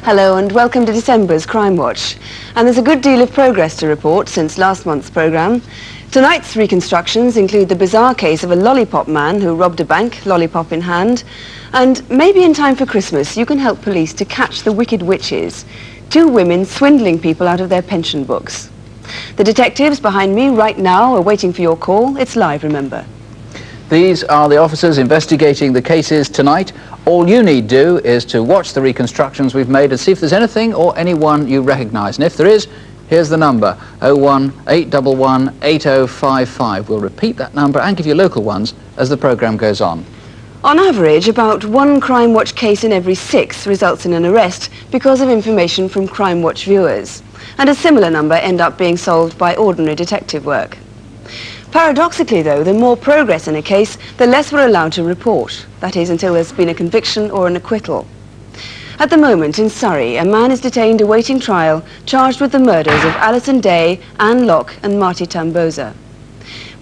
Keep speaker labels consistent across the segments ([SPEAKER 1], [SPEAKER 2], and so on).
[SPEAKER 1] Hello and welcome to December's Crime Watch. And there's a good deal of progress to report since last month's programme. Tonight's reconstructions include the bizarre case of a lollipop man who robbed a bank, lollipop in hand. And maybe in time for Christmas you can help police to catch the wicked witches, two women swindling people out of their pension books. The detectives behind me right now are waiting for your call. It's live, remember.
[SPEAKER 2] These are the officers investigating the cases tonight. All you need do is to watch the reconstructions we've made and see if there's anything or anyone you recognise. And if there is, here's the number, 01811 8055. We'll repeat that number and give you local ones as the programme goes on.
[SPEAKER 1] On average, about one Crime Watch case in every 6 results in an arrest because of information from Crime Watch viewers. And a similar number end up being solved by ordinary detective work. Paradoxically, though, the more progress in a case, the less we're allowed to report. That is, until there's been a conviction or an acquittal. At the moment, in Surrey, a man is detained awaiting trial, charged with the murders of Alison Day, Anne Locke and Marty Tamboza.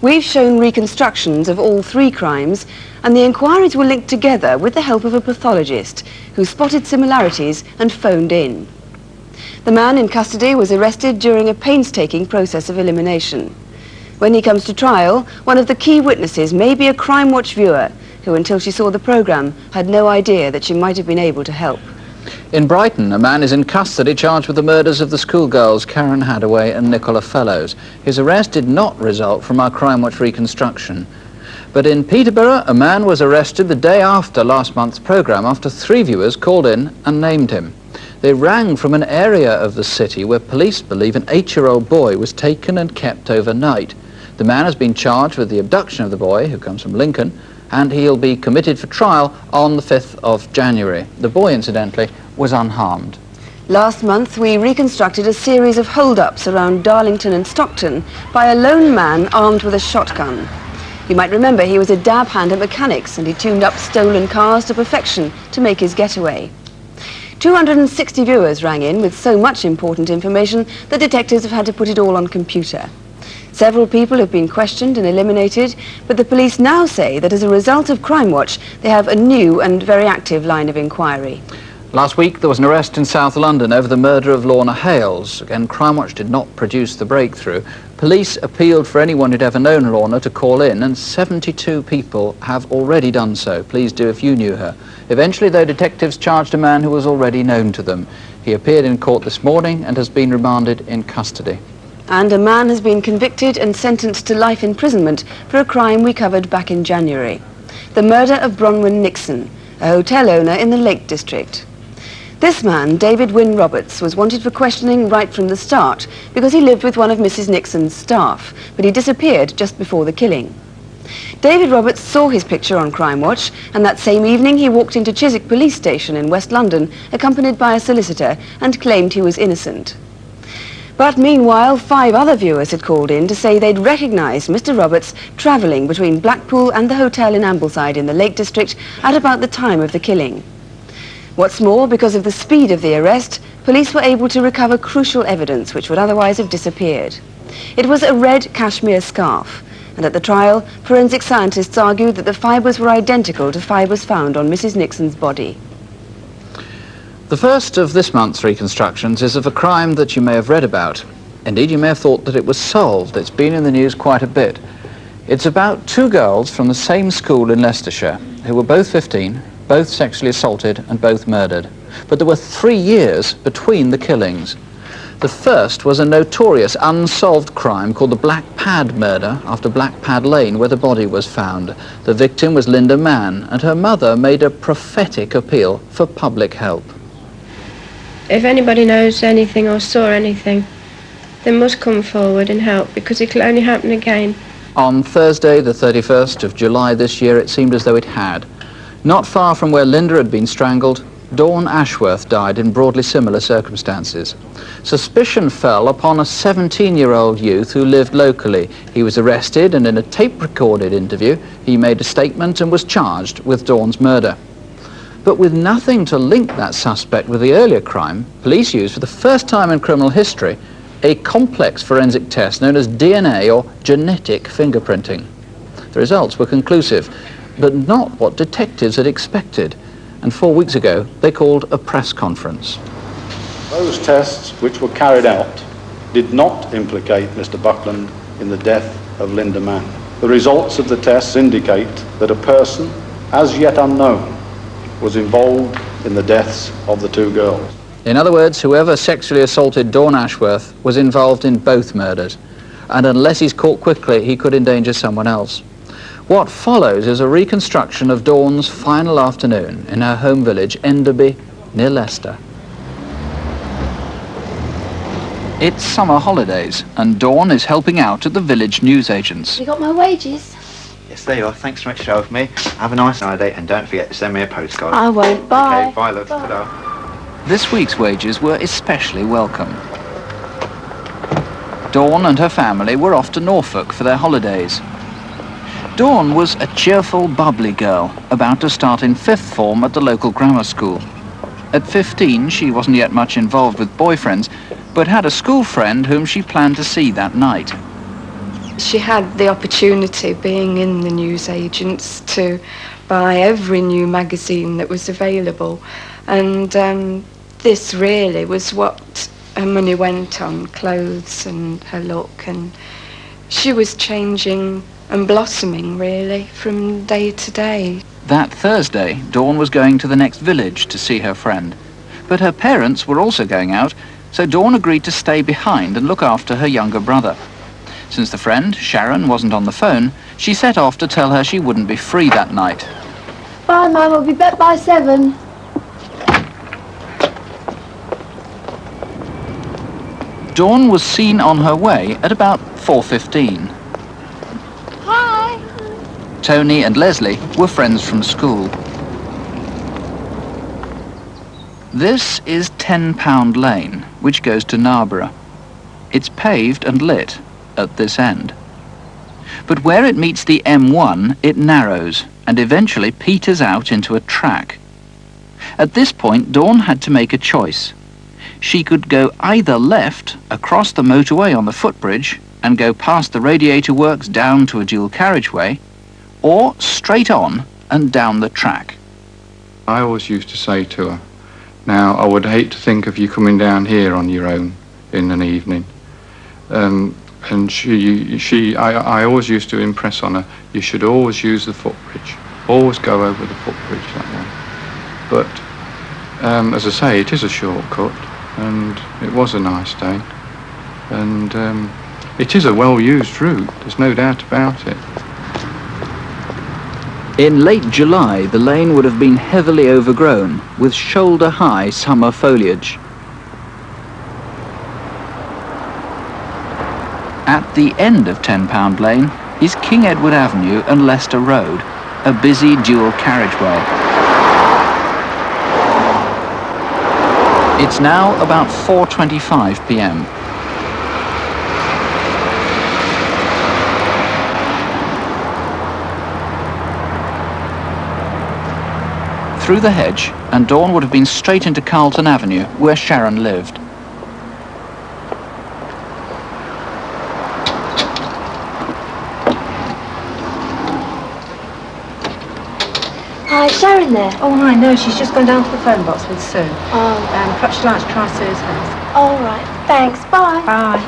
[SPEAKER 1] We've shown reconstructions of all 3 crimes, and the inquiries were linked together with the help of a pathologist who spotted similarities and phoned in. The man in custody was arrested during a painstaking process of elimination. When he comes to trial, one of the key witnesses may be a Crime Watch viewer who, until she saw the programme, had no idea that she might have been able to help.
[SPEAKER 2] In Brighton, a man is in custody charged with the murders of the schoolgirls Karen Hadaway and Nicola Fellows. His arrest did not result from our Crime Watch reconstruction. But in Peterborough, a man was arrested the day after last month's programme after 3 viewers called in and named him. They rang from an area of the city where police believe an 8-year-old boy was taken and kept overnight. The man has been charged with the abduction of the boy, who comes from Lincoln, and he'll be committed for trial on the 5th of January. The boy, incidentally, was unharmed.
[SPEAKER 1] Last month, we reconstructed a series of hold-ups around Darlington and Stockton by a lone man armed with a shotgun. You might remember he was a dab hand at mechanics, and he tuned up stolen cars to perfection to make his getaway. 260 viewers rang in with so much important information that detectives have had to put it all on computer. Several people have been questioned and eliminated, but the police now say that as a result of Crime Watch, they have a new and very active line of inquiry.
[SPEAKER 2] Last week there was an arrest in South London over the murder of Lorna Hales. Again, Crime Watch did not produce the breakthrough. Police appealed for anyone who'd ever known Lorna to call in, and 72 people have already done so. Please do if you knew her. Eventually, though, detectives charged a man who was already known to them. He appeared in court this morning and has been remanded in custody.
[SPEAKER 1] And a man has been convicted and sentenced to life imprisonment for a crime we covered back in January. The murder of Bronwyn Nixon, a hotel owner in the Lake District. This man, David Wynne Roberts, was wanted for questioning right from the start because he lived with one of Mrs. Nixon's staff, but he disappeared just before the killing. David Roberts saw his picture on Crime Watch, and that same evening he walked into Chiswick Police Station in West London, accompanied by a solicitor, and claimed he was innocent. But meanwhile, 5 other viewers had called in to say they'd recognised Mr. Roberts travelling between Blackpool and the hotel in Ambleside in the Lake District at about the time of the killing. What's more, because of the speed of the arrest, police were able to recover crucial evidence which would otherwise have disappeared. It was a red cashmere scarf, and at the trial, forensic scientists argued that the fibres were identical to fibres found on Mrs. Nixon's body.
[SPEAKER 2] The first of this month's reconstructions is of a crime that you may have read about. Indeed, you may have thought that it was solved. It's been in the news quite a bit. It's about 2 girls from the same school in Leicestershire who were both 15, both sexually assaulted and both murdered. But there were 3 years between the killings. The first was a notorious unsolved crime called the Black Pad murder after Black Pad Lane, where the body was found. The victim was Linda Mann, and her mother made a prophetic appeal for public help.
[SPEAKER 3] If anybody knows anything or saw anything, they must come forward and help, because it can only happen again.
[SPEAKER 2] On Thursday, the 31st of July this year, it seemed as though it had. Not far from where Linda had been strangled, Dawn Ashworth died in broadly similar circumstances. Suspicion fell upon a 17-year-old youth who lived locally. He was arrested, and in a tape-recorded interview, he made a statement and was charged with Dawn's murder. But with nothing to link that suspect with the earlier crime, police used for the first time in criminal history a complex forensic test known as DNA or genetic fingerprinting. The results were conclusive, but not what detectives had expected. And 4 weeks ago, they called a press conference.
[SPEAKER 4] Those tests which were carried out did not implicate Mr. Buckland in the death of Linda Mann. The results of the tests indicate that a person, as yet unknown, was involved in the deaths of the two girls.
[SPEAKER 2] In other words, whoever sexually assaulted Dawn Ashworth was involved in both murders, and unless he's caught quickly, he could endanger someone else. What follows is a reconstruction of Dawn's final afternoon in her home village, Enderby, near Leicester. It's summer holidays, and Dawn is helping out at the village newsagents.
[SPEAKER 5] You got my wages?
[SPEAKER 6] Yes, there you are. Thanks so much for showing me. Have a nice holiday, and don't forget to send me a postcard.
[SPEAKER 5] I won't. Bye.
[SPEAKER 6] Okay, bye, love.
[SPEAKER 5] Bye.
[SPEAKER 6] Ta-da.
[SPEAKER 2] This week's wages were especially welcome. Dawn and her family were off to Norfolk for their holidays. Dawn was a cheerful, bubbly girl, about to start in 5th form at the local grammar school. At 15, she wasn't yet much involved with boyfriends, but had a school friend whom she planned to see that night.
[SPEAKER 7] She had the opportunity, being in the newsagents, to buy every new magazine that was available, and this really was what her money went on, clothes and her look, and she was changing and blossoming really from day to day.
[SPEAKER 2] That Thursday, Dawn was going to the next village to see her friend, but her parents were also going out, so Dawn agreed to stay behind and look after her younger brother. Since the friend, Sharon, wasn't on the phone, she set off to tell her she wouldn't be free that night.
[SPEAKER 5] Bye, Mum. I'll be back by 7.
[SPEAKER 2] Dawn was seen on her way at about 4:15.
[SPEAKER 5] Hi.
[SPEAKER 2] Tony and Leslie were friends from school. This is £10 Lane, which goes to Narborough. It's paved and lit at this end. But where it meets the M1, it narrows and eventually peters out into a track. At this point, Dawn had to make a choice. She could go either left across the motorway on the footbridge and go past the radiator works down to a dual carriageway, or straight on and down the track.
[SPEAKER 8] I always used to say to her, now I would hate to think of you coming down here on your own in an evening. And I always used to impress on her, you should always use the footbridge. Always go over the footbridge that way. But as I say, it is a shortcut, and it was a nice day. And it is a well-used route, there's no doubt about it.
[SPEAKER 2] In late July, the lane would have been heavily overgrown with shoulder-high summer foliage. At the end of £10 Lane is King Edward Avenue and Leicester Road, a busy dual carriageway. It's now about 4:25 p.m. Through the hedge, and Dawn would have been straight into Carlton Avenue, where Sharon lived.
[SPEAKER 5] Hi, is Sharon there?
[SPEAKER 9] Oh, hi, no, she's just gone down to the phone box with Sue.
[SPEAKER 5] Oh.
[SPEAKER 9] Perhaps you'd like to try Sue's house.
[SPEAKER 5] All right. Thanks. Bye.
[SPEAKER 9] Bye.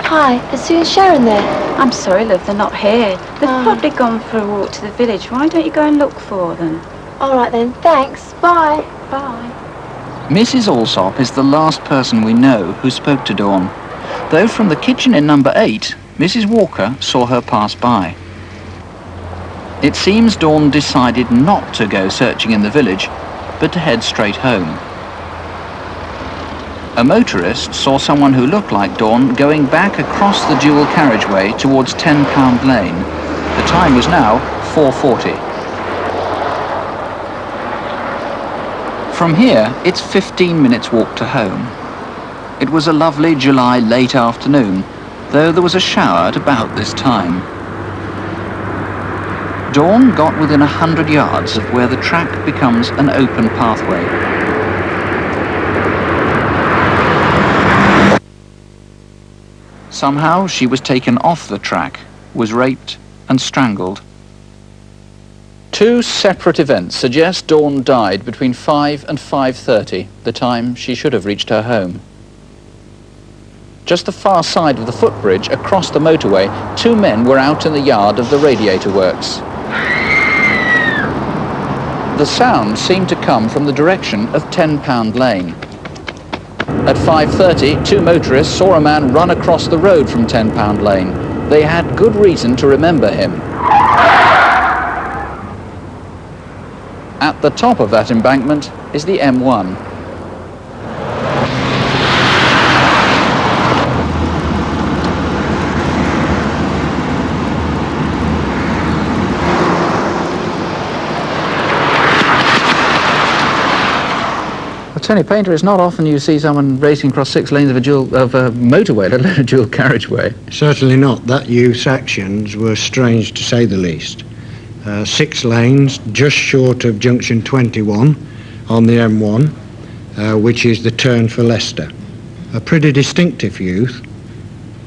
[SPEAKER 5] Hi, is Sue and Sharon there?
[SPEAKER 10] I'm sorry, love, they're not here. They've probably gone for a walk to the village. Why don't you go and look for them?
[SPEAKER 5] All right then. Thanks. Bye.
[SPEAKER 10] Bye.
[SPEAKER 2] Mrs. Alsop is the last person we know who spoke to Dawn, though from the kitchen in number 8, Mrs. Walker saw her pass by. It seems Dawn decided not to go searching in the village, but to head straight home. A motorist saw someone who looked like Dawn going back across the dual carriageway towards £10 Lane. The time was now 4:40. From here, it's 15 minutes walk to home. It was a lovely July late afternoon, though there was a shower at about this time. Dawn got within 100 yards of where the track becomes an open pathway. Somehow she was taken off the track, was raped and strangled. Two separate events suggest Dawn died between 5 and 5:30, the time she should have reached her home. Just the far side of the footbridge across the motorway, two men were out in the yard of the radiator works. The sound seemed to come from the direction of £10 Lane. At 5:30, two motorists saw a man run across the road from £10 Lane. They had good reason to remember him. At the top of that embankment is the M1. Tony Painter, it's not often you see someone racing across 6 lanes of a motorway, let alone a dual carriageway.
[SPEAKER 11] Certainly not. That youth's actions were strange to say the least. 6 lanes just short of junction 21 on the M1, which is the turn for Leicester. A pretty distinctive youth,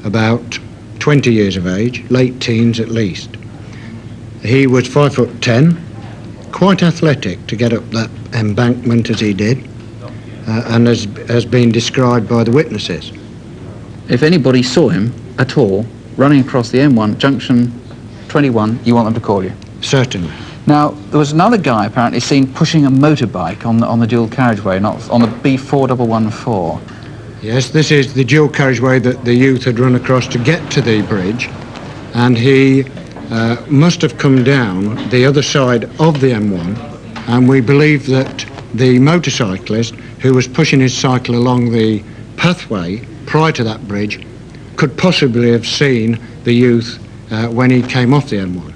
[SPEAKER 11] about 20 years of age, late teens at least. He was 5'10", quite athletic to get up that embankment as he did. And has been described by the witnesses.
[SPEAKER 2] If anybody saw him at all running across the M1 junction 21, you want them to call you?
[SPEAKER 11] Certainly.
[SPEAKER 2] Now, there was another guy apparently seen pushing a motorbike on the dual carriageway, not on the B4114.
[SPEAKER 11] Yes, this is the dual carriageway that the youth had run across to get to the bridge, and he must have come down the other side of the M1, and we believe that the motorcyclist who was pushing his cycle along the pathway prior to that bridge could possibly have seen the youth when he came off the M1.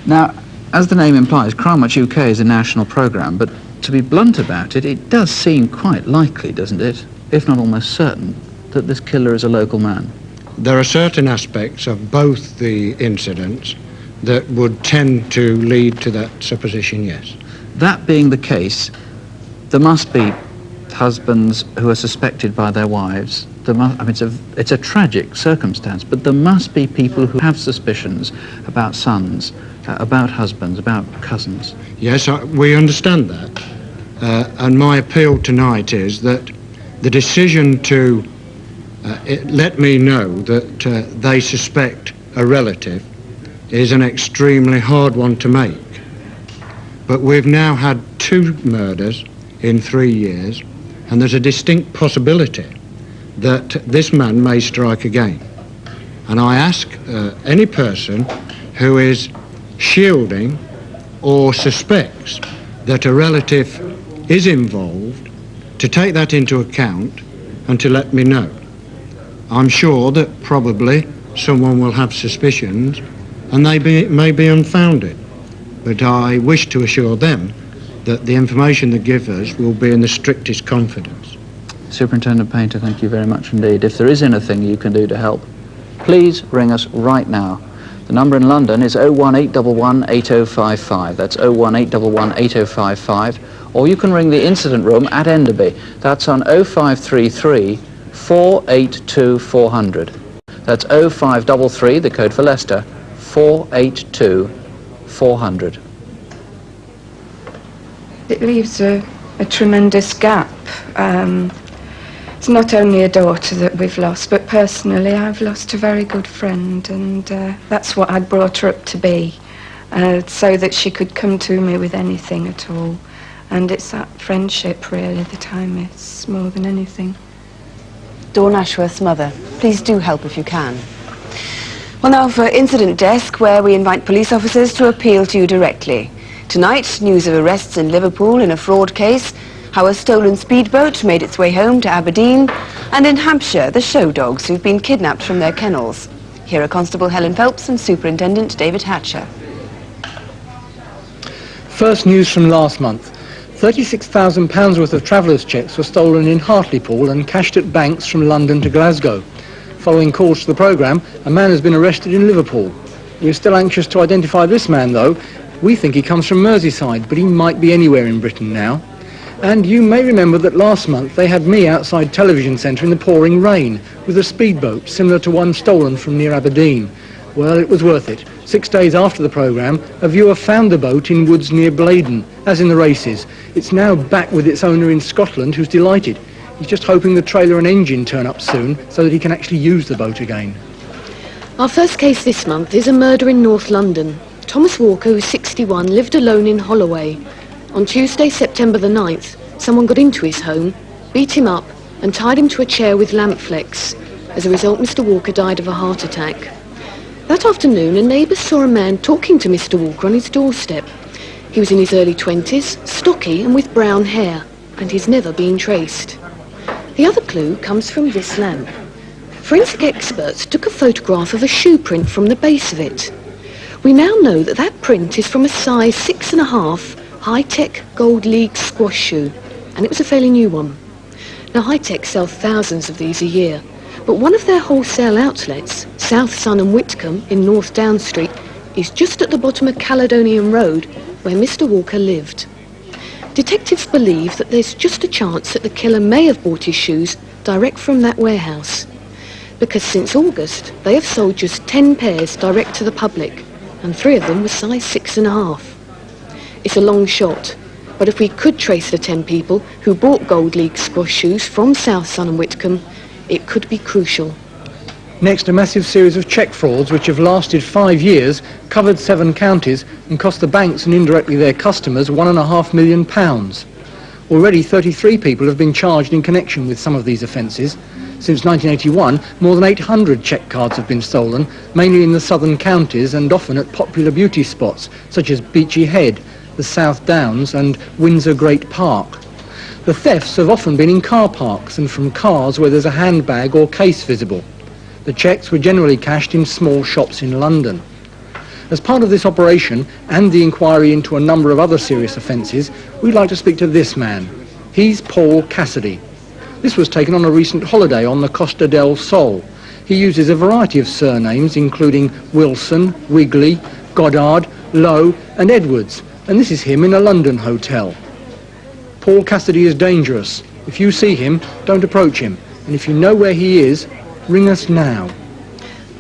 [SPEAKER 2] Now, as the name implies, Crimewatch UK is a national programme, but to be blunt about it, it does seem quite likely, doesn't it, if not almost certain, that this killer is a local man.
[SPEAKER 11] There are certain aspects of both the incidents that would tend to lead to that supposition, yes.
[SPEAKER 2] That being the case, there must be husbands who are suspected by their wives. It's a tragic circumstance, but there must be people who have suspicions about sons, about husbands, about cousins.
[SPEAKER 11] Yes, we understand that. And my appeal tonight is that the decision to let me know that they suspect a relative is an extremely hard one to make. But we've now had 2 murders in 3 years, and there's a distinct possibility that this man may strike again. And I ask any person who is shielding or suspects that a relative is involved to take that into account and to let me know. I'm sure that probably someone will have suspicions and they may be unfounded, but I wish to assure them that the information they give us will be in the strictest confidence.
[SPEAKER 2] Superintendent Painter, thank you very much indeed. If there is anything you can do to help, please ring us right now. The number in London is 01811 8055. That's 01811 8055. Or you can ring the incident room at Enderby. That's on 0533 482 400. That's 0533, the code for Leicester, 482 400.
[SPEAKER 7] It leaves a tremendous gap. It's not only a daughter that we've lost, but personally I've lost a very good friend, and that's what I'd brought her up to be, so that she could come to me with anything at all. And it's that friendship really that I miss more than anything.
[SPEAKER 1] Dawn Ashworth's mother, please do help if you can. Well, now for Incident Desk, where we invite police officers to appeal to you directly. Tonight, news of arrests in Liverpool in a fraud case, how a stolen speedboat made its way home to Aberdeen, and in Hampshire, the show dogs who've been kidnapped from their kennels. Here are Constable Helen Phelps and Superintendent David Hatcher.
[SPEAKER 12] First news from last month. £36,000 worth of travellers' cheques were stolen in Hartlepool and cashed at banks from London to Glasgow. Following calls to the programme, a man has been arrested in Liverpool. We're still anxious to identify this man, though. We think he comes from Merseyside, but he might be anywhere in Britain now. And you may remember that last month they had me outside Television Centre in the pouring rain with a speedboat similar to one stolen from near Aberdeen. Well, it was worth it. 6 days after the programme, a viewer found the boat in woods near Blaydon, as in the races. It's now back with its owner in Scotland, who's delighted. He's just hoping the trailer and engine turn up soon so that he can actually use the boat again.
[SPEAKER 13] Our first case this month is a murder in North London. Thomas Walker, who's 61, lived alone in Holloway. On Tuesday, September the 9th, someone got into his home, beat him up and tied him to a chair with lamp flecks. As a result, Mr. Walker died of a heart attack. That afternoon, a neighbour saw a man talking to Mr. Walker on his doorstep. He was in his early 20s, stocky and with brown hair, and he's never been traced. The other clue comes from this lamp. Forensic experts took a photograph of a shoe print from the base of it. We now know that that print is from a size 6.5 high-tech Gold League squash shoe, and it was a fairly new one. Now, High-Tech sell thousands of these a year, but one of their wholesale outlets, South Sun and Whitcomb in North Down Street, is just at the bottom of Caledonian Road, where Mr. Walker lived. Detectives believe that there's just a chance that the killer may have bought his shoes direct from that warehouse, because since August they have sold just 10 pairs direct to the public, and 3 of them were size 6.5. It's a long shot, but if we could trace the 10 people who bought Gold League squash shoes from South Sun and Whitcomb, it could be crucial.
[SPEAKER 12] Next, a massive series of cheque frauds which have lasted 5 years, covered 7 counties and cost the banks and indirectly their customers £1.5 million. Already 33 people have been charged in connection with some of these offences. Since 1981, more than 800 cheque cards have been stolen, mainly in the southern counties and often at popular beauty spots such as Beachy Head, the South Downs and Windsor Great Park. The thefts have often been in car parks and from cars where there's a handbag or case visible. The cheques were generally cashed in small shops in London. As part of this operation and the inquiry into a number of other serious offences, we'd like to speak to this man. He's Paul Cassidy. This was taken on a recent holiday on the Costa del Sol. He uses a variety of surnames including Wilson, Wigley, Goddard, Lowe and Edwards, and this is him in a London hotel. Paul Cassidy is dangerous. If you see him, don't approach him, and if you know where he is, ring us now.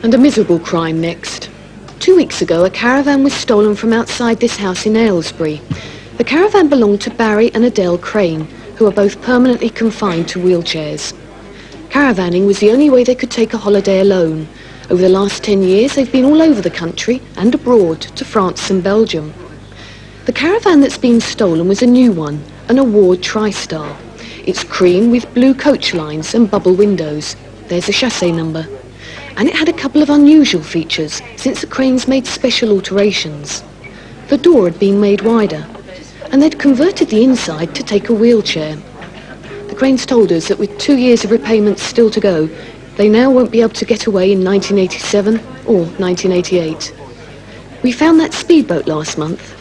[SPEAKER 13] And a miserable crime next. 2 weeks ago, a caravan was stolen from outside this house in Aylesbury. The caravan belonged to Barry and Adele Crane, who are both permanently confined to wheelchairs. Caravanning was the only way they could take a holiday alone. Over the last 10 years, they've been all over the country and abroad to France and Belgium. The caravan that's been stolen was a new one, an Award TriStar. It's cream with blue coach lines and bubble windows. There's the chassis number. And it had a couple of unusual features, since the Cranes made special alterations. The door had been made wider, and they'd converted the inside to take a wheelchair. The Cranes told us that with 2 years of repayments still to go, they now won't be able to get away in 1987 or 1988. We found that speedboat last month,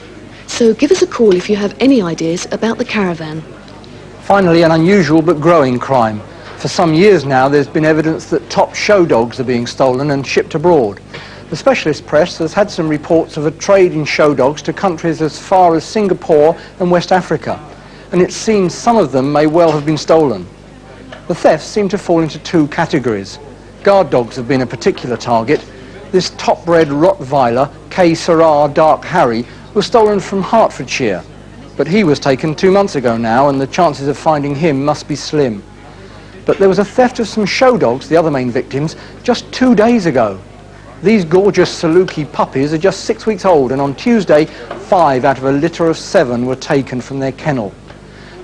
[SPEAKER 13] so give us a call if you have any ideas about the caravan.
[SPEAKER 12] Finally, an unusual but growing crime. For some years now, there's been evidence that top show dogs are being stolen and shipped abroad. The specialist press has had some reports of a trade in show dogs to countries as far as Singapore and West Africa, and it seems some of them may well have been stolen. The thefts seem to fall into 2 categories. Guard dogs have been a particular target. This top-bred Rottweiler, K. Syrah Dark Harry, was stolen from Hertfordshire, but he was taken 2 months ago now, and the chances of finding him must be slim. But there was a theft of some show dogs, the other main victims, just 2 days ago. These gorgeous Saluki puppies are just 6 weeks old, and on Tuesday, 5 out of a litter of 7 were taken from their kennel.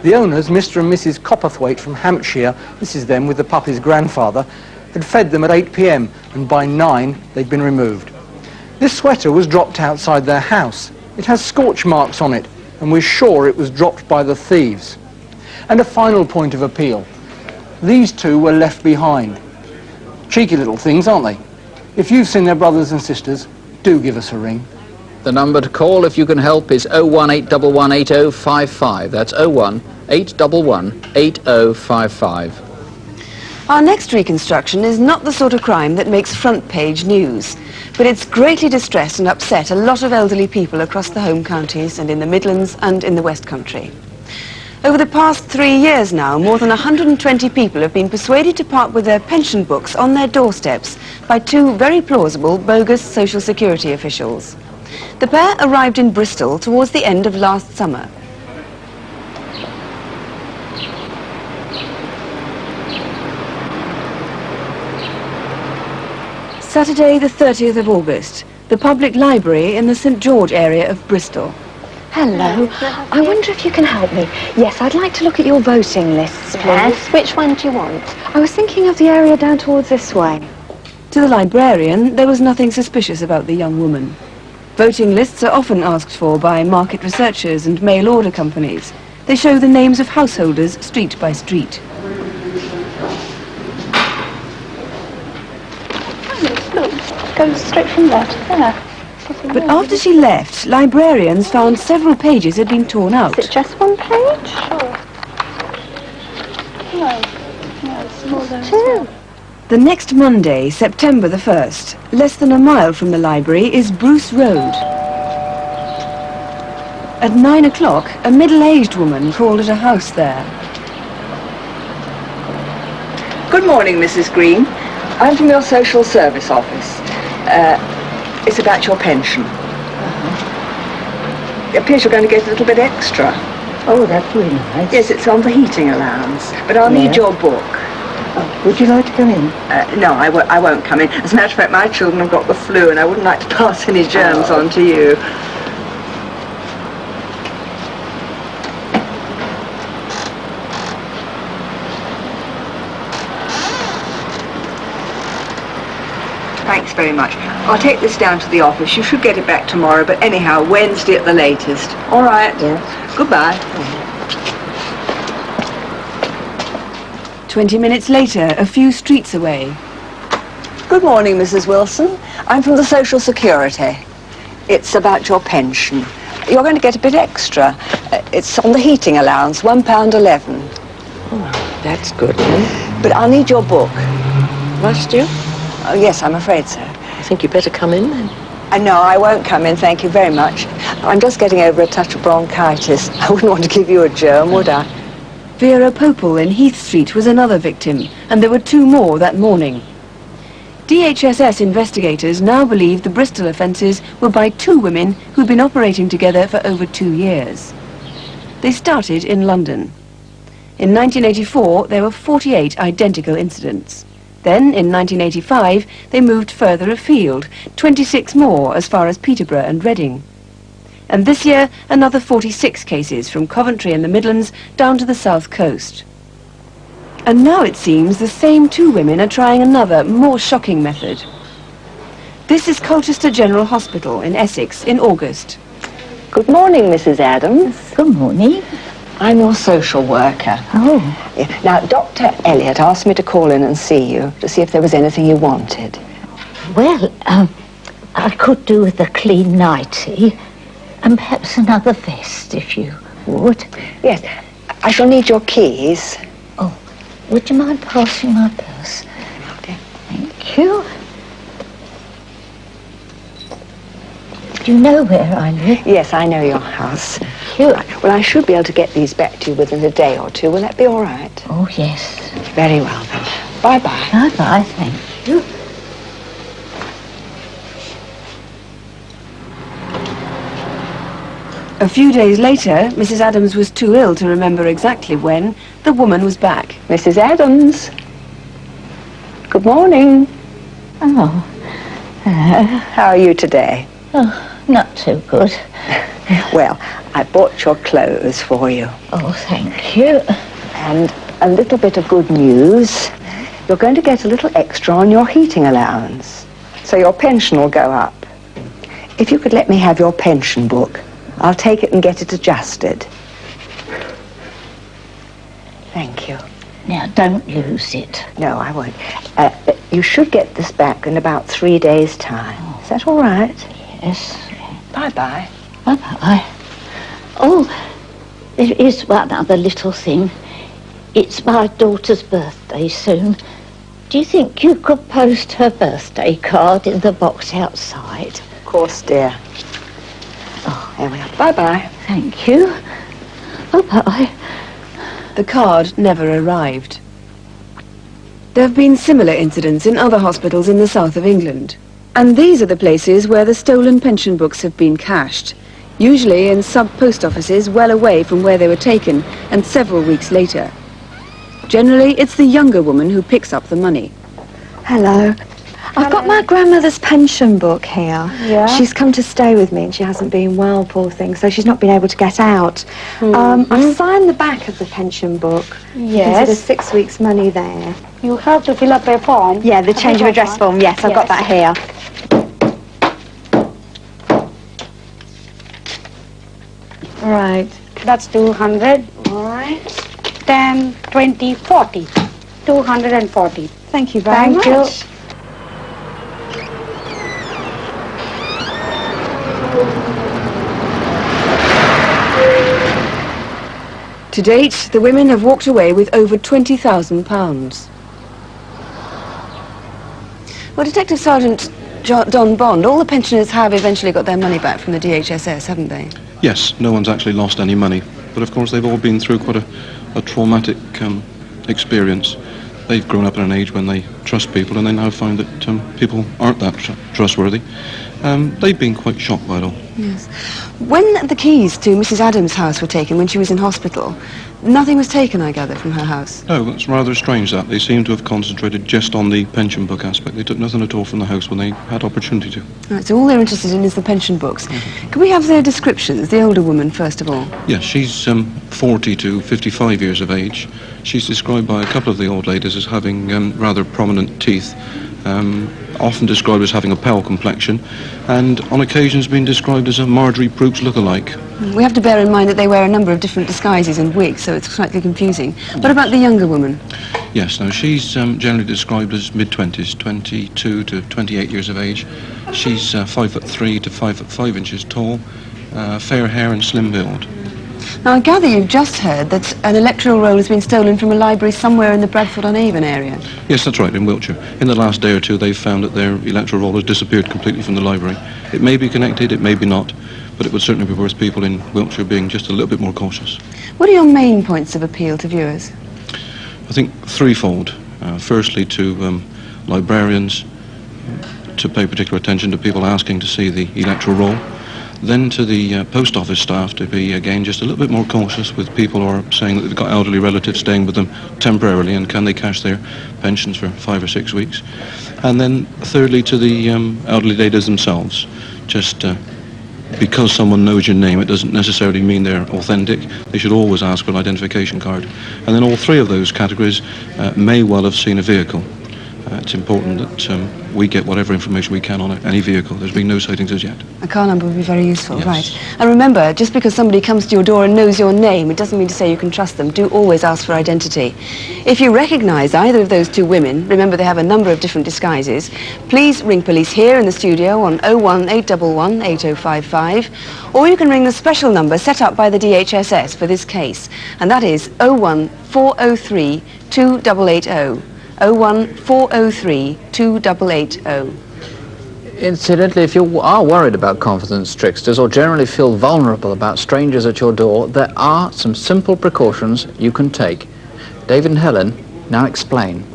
[SPEAKER 12] The owners, Mr. and Mrs. Copperthwaite from Hampshire, this is them with the puppy's grandfather, had fed them at 8 p.m, and by 9 they'd been removed. This sweater was dropped outside their house. It has scorch marks on it, and we're sure it was dropped by the thieves. And a final point of appeal. These 2 were left behind. Cheeky little things, aren't they? If you've seen their brothers and sisters, do give us a ring.
[SPEAKER 2] The number to call if you can help is 018118055. That's 018118055.
[SPEAKER 1] Our next reconstruction is not the sort of crime that makes front page news, but it's greatly distressed and upset a lot of elderly people across the home counties and in the Midlands and in the West Country. Over the past 3 years now, more than 120 people have been persuaded to part with their pension books on their doorsteps by two very plausible bogus social security officials. The pair arrived in Bristol towards the end of last summer. Saturday the 30th of August, the public library in the St George area of Bristol.
[SPEAKER 14] Hello. I wonder if you can help me. Yes, I'd like to look at your voting lists, please.
[SPEAKER 5] Yes, which one do you want?
[SPEAKER 14] I was thinking of the area down towards this way.
[SPEAKER 1] To the librarian, there was nothing suspicious about the young woman. Voting lists are often asked for by market researchers and mail-order companies. They show the names of householders street by street.
[SPEAKER 14] Look, goes straight from there to there.
[SPEAKER 1] But after she left, librarians found several pages had been torn out.
[SPEAKER 14] Is it just one page? Sure. No, it's more than two.
[SPEAKER 1] The next Monday, September the 1st, less than a mile from the library, is Bruce Road. At 9 o'clock, a middle-aged woman called at a house there.
[SPEAKER 15] Good morning, Mrs. Green. I'm from your social service office. It's about your pension. It appears you're going to get a little bit extra.
[SPEAKER 16] Oh, that's really nice.
[SPEAKER 15] Yes, it's on the heating allowance, but I'll need your book.
[SPEAKER 16] Oh, would you like to come in?
[SPEAKER 15] No, I won't come in. As a matter of fact, my children have got the flu and I wouldn't like to pass any germs on to you. Thanks very much. I'll take this down to the office. You should get it back tomorrow, but anyhow, Wednesday at the latest. All right?
[SPEAKER 16] Yes.
[SPEAKER 15] Goodbye.
[SPEAKER 1] 20 minutes later, a few streets away.
[SPEAKER 15] Good morning, Mrs. Wilson. I'm from the Social Security. It's about your pension. You're going to get a bit extra. It's on the heating allowance, £1.11.
[SPEAKER 16] Oh, that's good, then.
[SPEAKER 15] But I'll need your book.
[SPEAKER 16] Must you?
[SPEAKER 15] Oh, yes, I'm afraid so.
[SPEAKER 16] I think you better come in, then.
[SPEAKER 15] No, I won't come in, thank you very much. I'm just getting over a touch of bronchitis. I wouldn't want to give you a germ, would I?
[SPEAKER 1] Vera Popel in Heath Street was another victim, and there were two more that morning. DHSS investigators now believe the Bristol offences were by two women who'd been operating together for over 2 years. They started in London. In 1984, there were 48 identical incidents. Then, in 1985, they moved further afield, 26 more as far as Peterborough and Reading. And this year, another 46 cases from Coventry and the Midlands down to the south coast. And now it seems the same two women are trying another, more shocking method. This is Colchester General Hospital in Essex in August.
[SPEAKER 15] Good morning, Mrs. Adams.
[SPEAKER 16] Good morning.
[SPEAKER 15] I'm your social worker.
[SPEAKER 16] Oh.
[SPEAKER 15] Yeah. Now, Dr. Elliot asked me to call in and see you to see if there was anything you wanted.
[SPEAKER 16] Well, I could do with a clean nightie and perhaps another vest, if you would.
[SPEAKER 15] Yes. I shall need your keys.
[SPEAKER 16] Oh, would you mind passing my purse?
[SPEAKER 15] Okay.
[SPEAKER 16] Thank you. Do you know where I live?
[SPEAKER 15] Yes, I know your house.
[SPEAKER 16] Thank you.
[SPEAKER 15] Well, I should be able to get these back to you within a day or two. Will that be all right?
[SPEAKER 16] Oh, yes.
[SPEAKER 15] Very well, then. Bye-bye.
[SPEAKER 16] Bye-bye, thank you.
[SPEAKER 1] A few days later, Mrs. Adams was too ill to remember exactly when, the woman was back.
[SPEAKER 15] Mrs. Adams. Good morning.
[SPEAKER 16] Oh.
[SPEAKER 15] How are you today?
[SPEAKER 16] Oh, not too good.
[SPEAKER 15] Well, I bought your clothes for you.
[SPEAKER 16] Oh, thank you.
[SPEAKER 15] And a little bit of good news. You're going to get a little extra on your heating allowance. So your pension will go up. If you could let me have your pension book, I'll take it and get it adjusted. Thank you.
[SPEAKER 16] Now, don't lose it.
[SPEAKER 15] No, I won't. You should get this back in about 3 days' time. Is that all right?
[SPEAKER 16] Yes.
[SPEAKER 15] Bye-bye.
[SPEAKER 16] Bye-bye. Oh, there is one other little thing. It's my daughter's birthday soon. Do you think you could post her birthday card in the box outside?
[SPEAKER 15] Of course, dear. Oh, there we are. Bye-bye.
[SPEAKER 16] Thank you. Bye-bye.
[SPEAKER 1] The card never arrived. There have been similar incidents in other hospitals in the south of England. And these are the places where the stolen pension books have been cached, usually in sub-post offices well away from where they were taken and several weeks later. Generally, it's the younger woman who picks up the money.
[SPEAKER 17] Hello. I've got my grandmother's pension book here.
[SPEAKER 5] Yeah?
[SPEAKER 17] She's come to stay with me and she hasn't been well, poor thing, so she's not been able to get out. I've signed the back of the pension book.
[SPEAKER 5] Yes.
[SPEAKER 17] There's 6 weeks' money there.
[SPEAKER 5] You have to fill up a form.
[SPEAKER 17] Yeah, the change of address form. Yes, I've got that here.
[SPEAKER 5] Right. That's 200.
[SPEAKER 17] All right.
[SPEAKER 5] 10, 20, 40. 240.
[SPEAKER 17] Thank you very much.
[SPEAKER 5] Thank you.
[SPEAKER 1] To date, the women have walked away with over £20,000. Well, Detective Sergeant Don Bond, all the pensioners have eventually got their money back from the DHSS, haven't they?
[SPEAKER 18] Yes, no one's actually lost any money. But of course they've all been through quite a traumatic experience. They've grown up in an age when they trust people and they now find that people aren't that trustworthy. They've been quite shocked by it all.
[SPEAKER 1] Yes. When the keys to Mrs. Adams' house were taken when she was in hospital, nothing was taken, I gather, from her house?
[SPEAKER 18] No, that's rather strange that. They seem to have concentrated just on the pension book aspect. They took nothing at all from the house when they had opportunity to.
[SPEAKER 1] Right, so all they're interested in is the pension books. Can we have their descriptions, the older woman, first of all?
[SPEAKER 18] Yes, she's 40 to 55 years of age. She's described by a couple of the old ladies as having rather prominent teeth, often described as having a pale complexion, and on occasions been described as a Marjorie Proops look-alike.
[SPEAKER 1] We have to bear in mind that they wear a number of different disguises and wigs, so it's slightly confusing. What about the younger woman?
[SPEAKER 18] Yes, now she's generally described as mid-20s, 22 to 28 years of age. She's 5'3" to 5'5" inches tall, fair hair and slim build.
[SPEAKER 1] Now, I gather you've just heard that an electoral roll has been stolen from a library somewhere in the Bradford-on-Avon area.
[SPEAKER 18] Yes, that's right, in Wiltshire. In the last day or two, they've found that their electoral roll has disappeared completely from the library. It may be connected, it may be not, but it would certainly be worth people in Wiltshire being just a little bit more cautious.
[SPEAKER 1] What are your main points of appeal to viewers?
[SPEAKER 18] I think threefold. Firstly, to librarians to pay particular attention to people asking to see the electoral roll. Then to the post office staff to be, again, just a little bit more cautious with people who are saying that they've got elderly relatives staying with them temporarily and can they cash their pensions for 5 or 6 weeks. And then thirdly to the elderly ladies themselves. Just because someone knows your name, it doesn't necessarily mean they're authentic. They should always ask for an identification card. And then all three of those categories may well have seen a vehicle. It's important that we get whatever information we can on any vehicle. There's been no sightings as yet.
[SPEAKER 1] A car number would be very useful,
[SPEAKER 18] Yes.
[SPEAKER 1] right. And remember, just because somebody comes to your door and knows your name, it doesn't mean to say you can trust them. Do always ask for identity. If you recognise either of those two women, remember they have a number of different disguises, please ring police here in the studio on 01811 8055, or you can ring the special number set up by the DHSS for this case, and that is 01403 2880. 01403 2880.
[SPEAKER 2] Incidentally, if you are worried about confidence tricksters or generally feel vulnerable about strangers at your door, there are some simple precautions you can take. David and Helen now explain.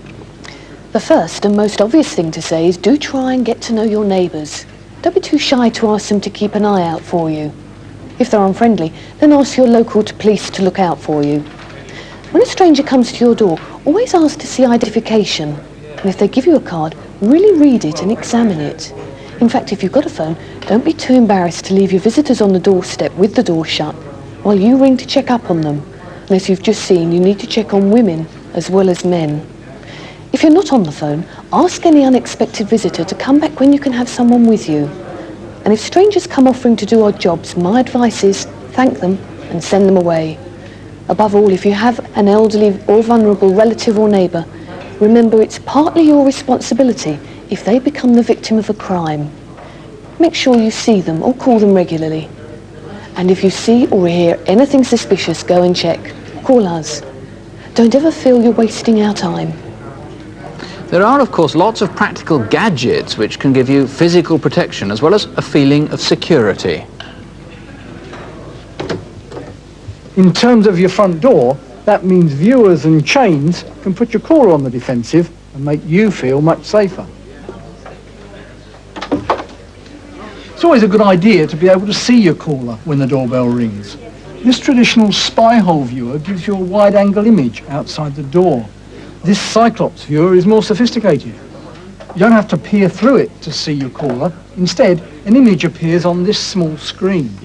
[SPEAKER 13] The first and most obvious thing to say is do try and get to know your neighbours. Don't be too shy to ask them to keep an eye out for you. If they're unfriendly, then ask your local police to look out for you. When a stranger comes to your door, always ask to see identification. And if they give you a card, really read it and examine it. In fact, if you've got a phone, don't be too embarrassed to leave your visitors on the doorstep with the door shut while you ring to check up on them. And as you've just seen, you need to check on women as well as men. If you're not on the phone, ask any unexpected visitor to come back when you can have someone with you. And if strangers come offering to do odd jobs, my advice is thank them and send them away. Above all, if you have an elderly or vulnerable relative or neighbour, remember it's partly your responsibility if they become the victim of a crime. Make sure you see them or call them regularly. And if you see or hear anything suspicious, go and check. Call us. Don't ever feel you're wasting our time.
[SPEAKER 2] There are, of course, lots of practical gadgets which can give you physical protection as well as a feeling of security.
[SPEAKER 12] In terms of your front door, that means viewers and chains can put your caller on the defensive and make you feel much safer. It's always a good idea to be able to see your caller when the doorbell rings. This traditional spy hole viewer gives you a wide-angle image outside the door. This Cyclops viewer is more sophisticated. You don't have to peer through it to see your caller. Instead, an image appears on this small screen.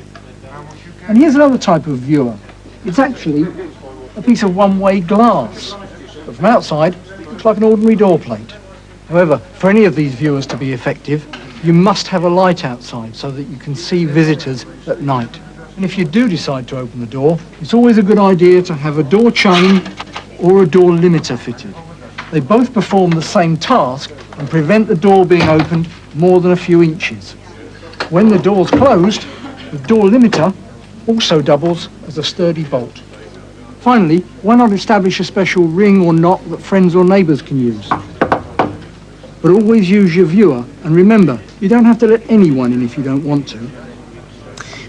[SPEAKER 12] And here's another type of viewer. It's actually a piece of one-way glass, but from outside, it looks like an ordinary door plate. However, for any of these viewers to be effective, you must have a light outside so that you can see visitors at night. And if you do decide to open the door, it's always a good idea to have a door chain or a door limiter fitted. They both perform the same task and prevent the door being opened more than a few inches. When the door's closed, the door limiter also doubles as a sturdy bolt. Finally, why not establish a special ring or knock that friends or neighbours can use? But always use your viewer, and remember, you don't have to let anyone in if you don't want to.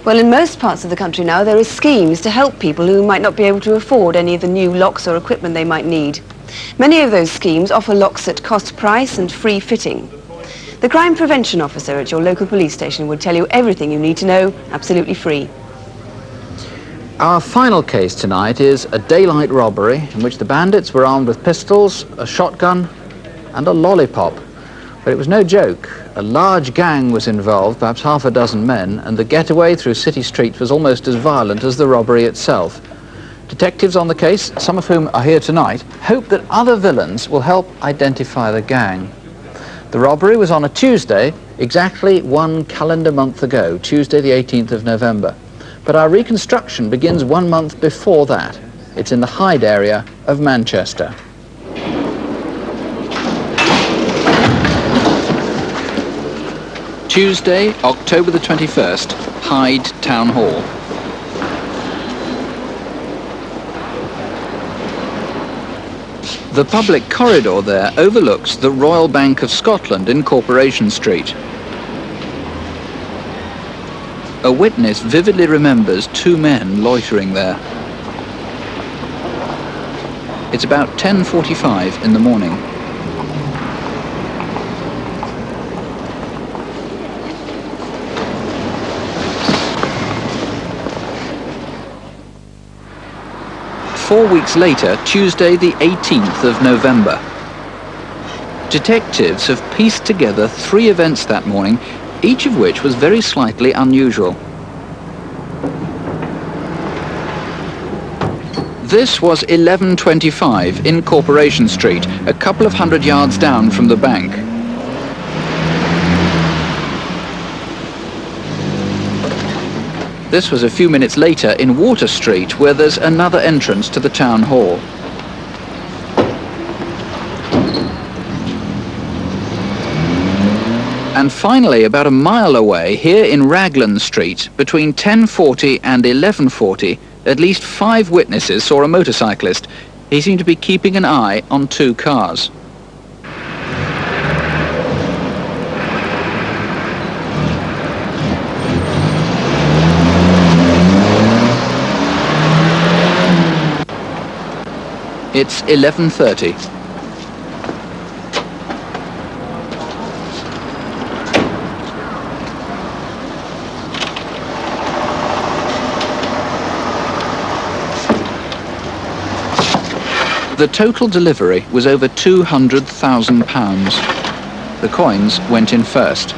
[SPEAKER 1] Well, in most parts of the country now, there are schemes to help people who might not be able to afford any of the new locks or equipment they might need. Many of those schemes offer locks at cost price and free fitting. The crime prevention officer at your local police station will tell you everything you need to know, absolutely free.
[SPEAKER 2] Our final case tonight is a daylight robbery in which the bandits were armed with pistols, a shotgun and a lollipop. But it was no joke. A large gang was involved, perhaps half a dozen men, and the getaway through city streets was almost as violent as the robbery itself. Detectives on the case, some of whom are here tonight, hope that other villains will help identify the gang. The robbery was on a Tuesday, exactly 1 calendar month ago, Tuesday the 18th of November. But our reconstruction begins 1 month before that. It's in the Hyde area of Manchester. Tuesday, October the 21st, Hyde Town Hall. The public corridor there overlooks the Royal Bank of Scotland in Corporation Street. A witness vividly remembers 2 men loitering there. It's about 10:45 in the morning. Four weeks later, Tuesday the 18th of November. Detectives have pieced together 3 events that morning, each of which was very slightly unusual. This was 11:25 in Corporation Street, a couple of hundred yards down from the bank. This was a few minutes later in Water Street, where there's another entrance to the town hall. And finally, about a mile away, here in Raglan Street, between 10:40 and 11:40, at least 5 witnesses saw a motorcyclist. He seemed to be keeping an eye on 2 cars. It's 11:30. The total delivery was over £200,000. The coins went in first.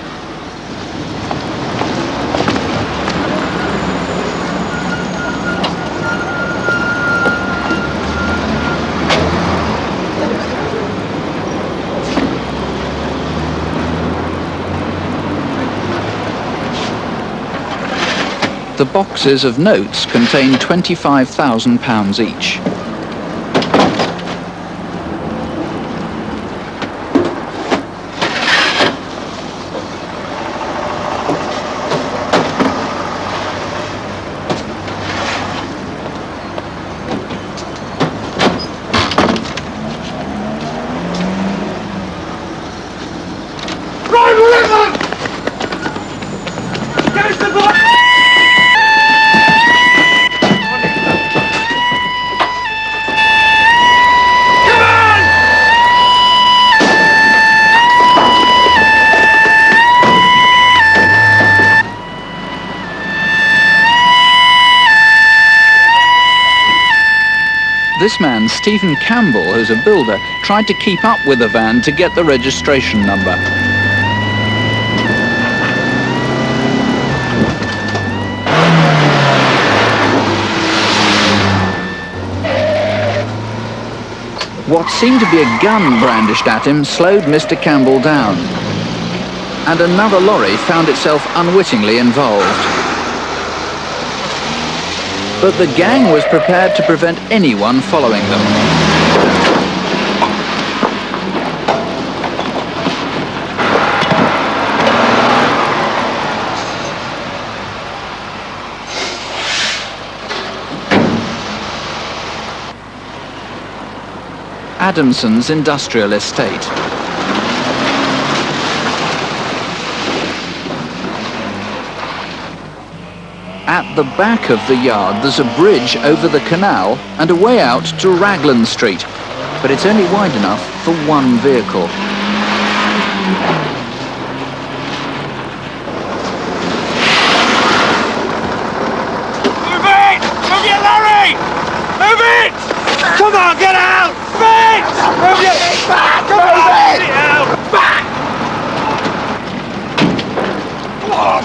[SPEAKER 2] The boxes of notes contained £25,000 each. This man, Stephen Campbell, who's a builder, tried to keep up with the van to get the registration number. What seemed to be a gun brandished at him slowed Mr. Campbell down, and another lorry found itself unwittingly involved. But the gang was prepared to prevent anyone following them. Adamson's industrial estate. At the back of the yard there's a bridge over the canal and a way out to Raglan Street, but it's only wide enough for one vehicle.
[SPEAKER 19] Move it! Move your lorry! Move it! Come on, get out! Move it! Move your... Back! Come on, get it out! Back! Come on!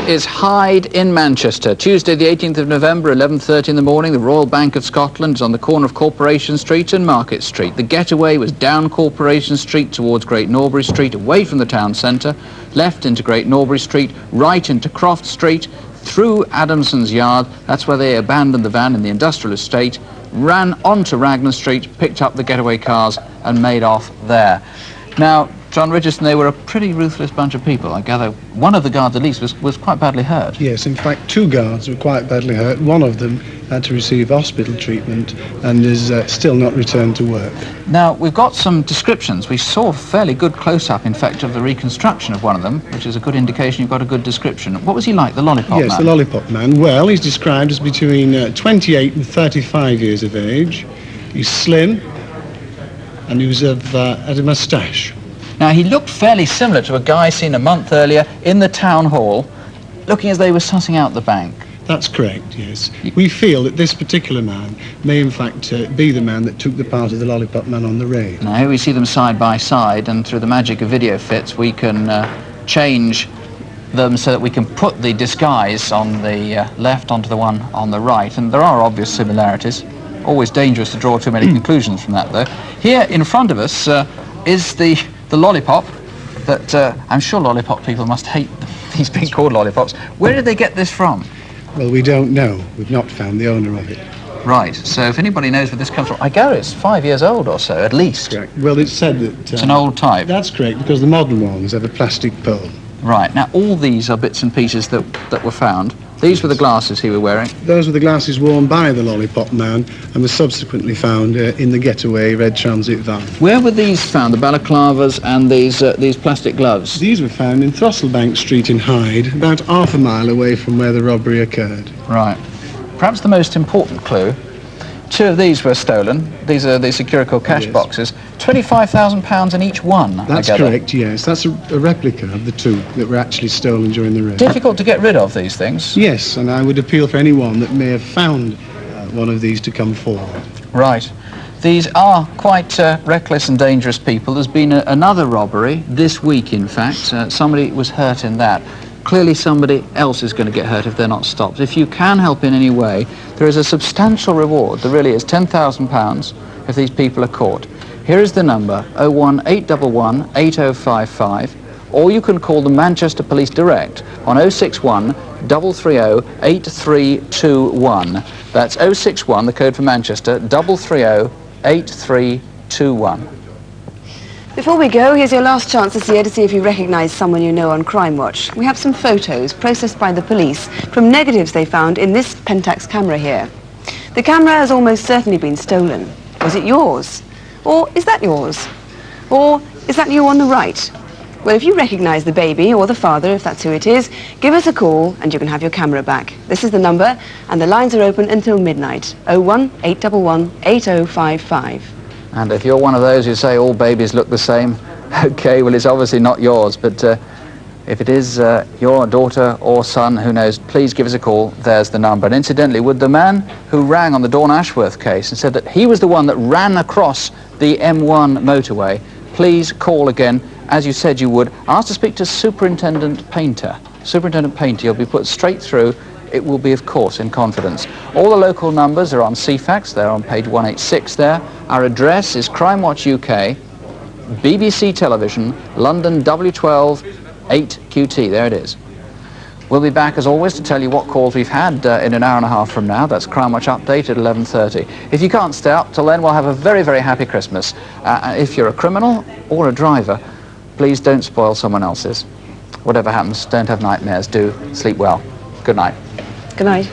[SPEAKER 2] Is Hyde in Manchester. Tuesday the 18th of November, 11:30 in the morning. The Royal Bank of Scotland is on the corner of Corporation Street and Market Street. The getaway was down Corporation Street towards Great Norbury Street, away from the town centre, left into Great Norbury Street, right into Croft Street, through Adamson's yard. That's where they abandoned the van in the industrial estate, ran onto Raglan Street, picked up the getaway cars and made off there. Now, John Richardson, they were a pretty ruthless bunch of people. I gather one of the guards at least was quite badly hurt.
[SPEAKER 20] Yes, in fact, two guards were quite badly hurt. One of them had to receive hospital treatment and is still not returned to work.
[SPEAKER 2] Now, we've got some descriptions. We saw a fairly good close-up, in fact, of the reconstruction of one of them, which is a good indication you've got a good description. What was he like, the lollipop man?
[SPEAKER 20] Yes, the lollipop man. Well, he's described as between 28 and 35 years of age. He's slim, and he was had a moustache.
[SPEAKER 2] Now, he looked fairly similar to a guy seen a month earlier in the town hall, looking as they were sussing out the bank.
[SPEAKER 20] That's correct, yes. We feel that this particular man may, in fact, be the man that took the part of the lollipop man on the raid.
[SPEAKER 2] Now, here we see them side by side, and through the magic of video fits, we can change them so that we can put the disguise on the left onto the one on the right, and there are obvious similarities. Always dangerous to draw too many conclusions from that, though. Here in front of us is the lollipop that I'm sure lollipop people must hate these being called lollipops. Where did they get this from?
[SPEAKER 20] Well, we don't know. We've not found the owner of it.
[SPEAKER 2] Right, so if anybody knows where this comes from, I gather it's 5 years old or so, at least.
[SPEAKER 20] Correct. Well, it's said that...
[SPEAKER 2] it's an old type.
[SPEAKER 20] That's correct, because the modern ones have a plastic pearl.
[SPEAKER 2] Right, now all these are bits and pieces that were found. These were the glasses he was wearing?
[SPEAKER 20] Those were the glasses worn by the lollipop man and were subsequently found in the getaway red transit van.
[SPEAKER 2] Where were these found, the balaclavas and these plastic gloves?
[SPEAKER 20] These were found in Throttlebank Street in Hyde, about half a mile away from where the robbery occurred.
[SPEAKER 2] Right. Perhaps the most important clue, two of these were stolen. These are the Securico cash boxes. £25,000 in each one,
[SPEAKER 20] That's correct, yes. That's a replica of the two that were actually stolen during the raid.
[SPEAKER 2] Difficult to get rid of these things?
[SPEAKER 20] Yes, and I would appeal for anyone that may have found one of these to come forward.
[SPEAKER 2] Right. These are quite reckless and dangerous people. There's been another robbery this week, in fact. Somebody was hurt in that. Clearly somebody else is going to get hurt if they're not stopped. If you can help in any way, there is a substantial reward. There really is, £10,000 if these people are caught. Here is the number, 01811 8055, or you can call the Manchester Police Direct on 061 330 8321. That's 061, the code for Manchester, 330 8321.
[SPEAKER 1] Before we go, here's your last chance this year to see if you recognise someone you know on Crimewatch. We have some photos processed by the police from negatives they found in this Pentax camera here. The camera has almost certainly been stolen. Was it yours? Or is that yours? Or is that you on the right? Well, if you recognise the baby or the father, if that's who it is, give us a call and you can have your camera back. This is the number, and the lines are open until midnight. 01 811 8055.
[SPEAKER 2] And if you're one of those who say all babies look the same, okay, well, it's obviously not yours, but if it is your daughter or son, who knows, please give us a call. There's the number. And incidentally, would the man who rang on the Dawn Ashworth case and said that he was the one that ran across the M1 motorway, please call again, as you said you would. Ask to speak to Superintendent Painter. Superintendent Painter, you'll be put straight through. It will be, of course, in confidence. All the local numbers are on CFAX. They're on page 186 there. Our address is Crimewatch UK, BBC Television, London W12 8QT. There it is. We'll be back, as always, to tell you what calls we've had in an hour and a half from now. That's Crimewatch Update at 11:30. If you can't stay up till then, we'll have a very, very happy Christmas. If you're a criminal or a driver, please don't spoil someone else's. Whatever happens, don't have nightmares. Do sleep well. Good night.
[SPEAKER 1] Good night.